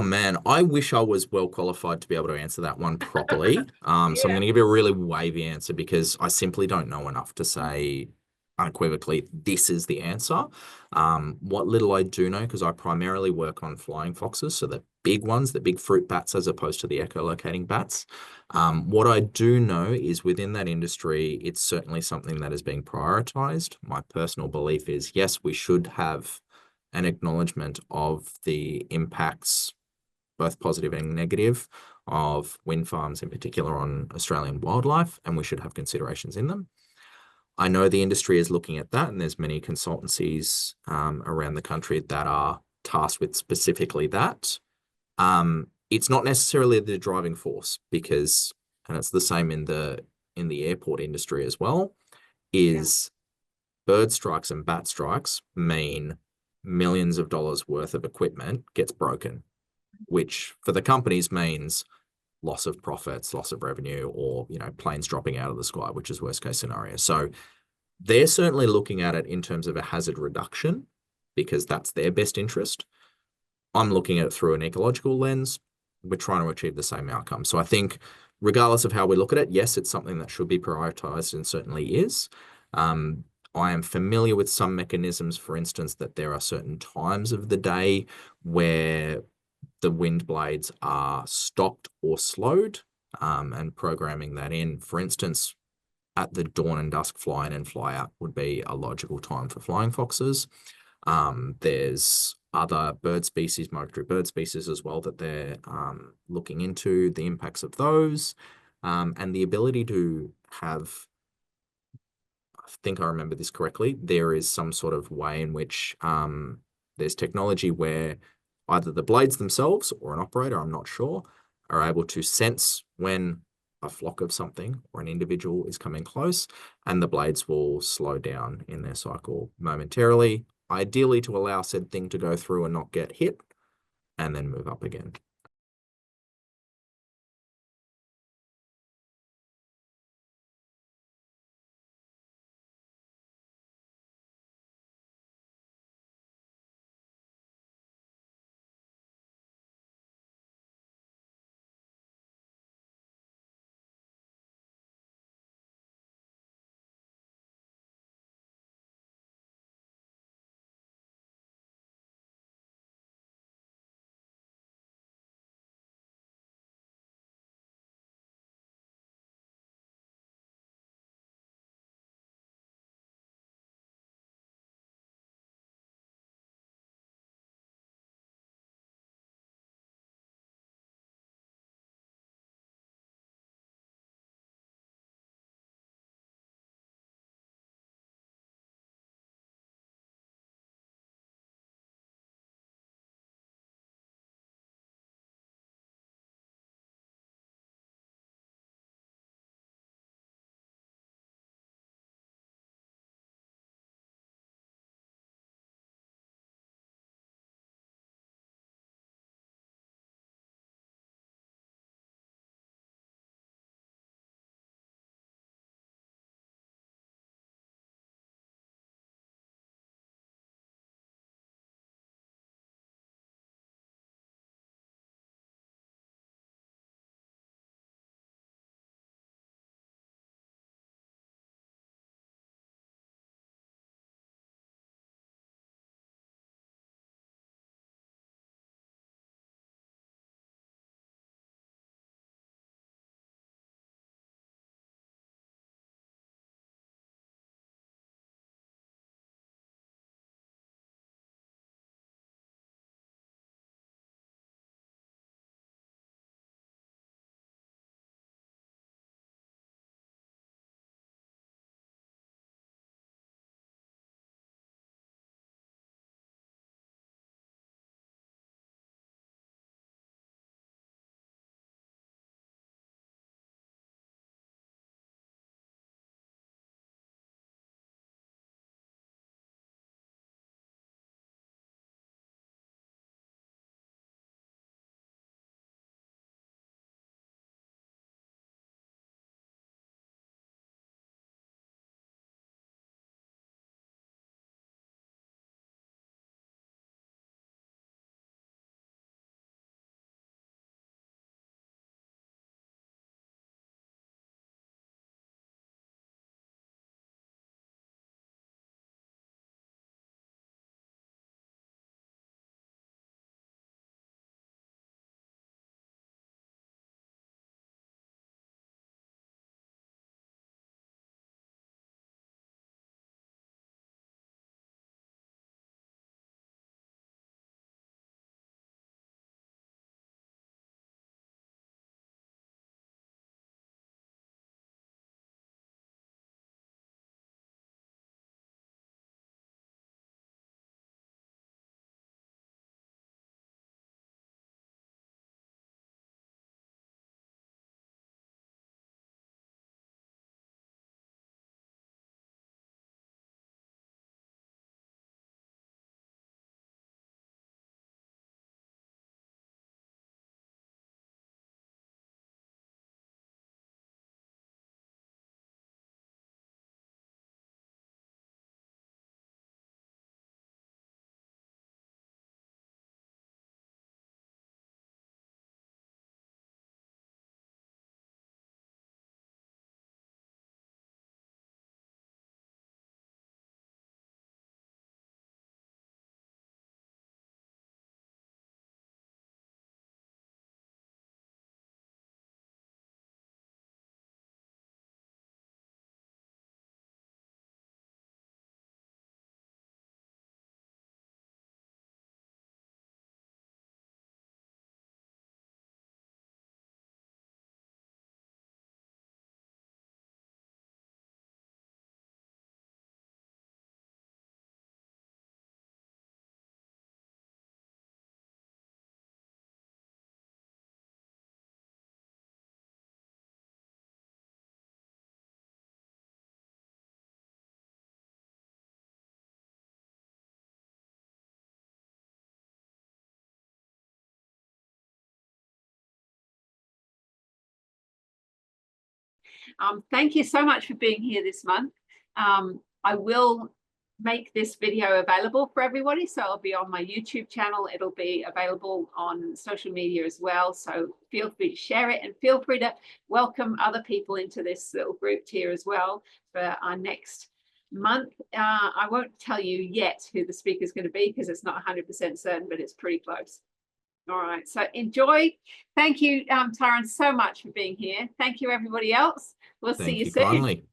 man, I wish I was well qualified to be able to answer that one properly. So I'm Yeah. going to give you a really wavy answer because I simply don't know enough to say unequivocally this is the answer. What little I do know, because I primarily work on flying foxes, so the big ones, the big fruit bats, as opposed to the echolocating bats. What I do know is within that industry, it's certainly something that is being prioritized. My personal belief is yes, we should have an acknowledgement of the impacts, both positive and negative, of wind farms in particular on Australian wildlife, and we should have considerations in them. I know the industry is looking at that, and there's many consultancies around the country that are tasked with specifically that. It's not necessarily the driving force because, and it's the same in the airport industry as well, Yeah. is bird strikes and bat strikes mean millions of dollars worth of equipment gets broken, which for the companies means loss of profits, loss of revenue, or planes dropping out of the sky, which is worst case scenario. So they're certainly looking at it in terms of a hazard reduction because that's their best interest. I'm looking at it through an ecological lens. We're trying to achieve the same outcome. So I think, regardless of how we look at it, yes, it's something that should be prioritized and certainly is. Um, I am familiar with some mechanisms, for instance, that there are certain times of the day where the wind blades are stopped or slowed, and programming that in. For instance, at the dawn and dusk fly in and fly out would be a logical time for flying foxes. There's other bird species, migratory bird species as well, that they're looking into the impacts of those, and the ability to have, I think I remember this correctly, there is some sort of way in which there's technology where either the blades themselves or an operator, I'm not sure, are able to sense when a flock of something or an individual is coming close, and the blades will slow down in their cycle momentarily, ideally to allow said thing to go through and not get hit, and then move up again. Thank you so much for being here this month. I will make this video available for everybody, so it'll be on my YouTube channel. It'll be available on social media as well, so feel free to share it, and feel free to welcome other people into this little group here as well for our next month. I won't tell you yet who the speaker is going to be because it's not 100% certain, but it's pretty close. All right, so enjoy. Thank you, Tyron, so much for being here. Thank you, everybody else. We'll see you soon. Kindly.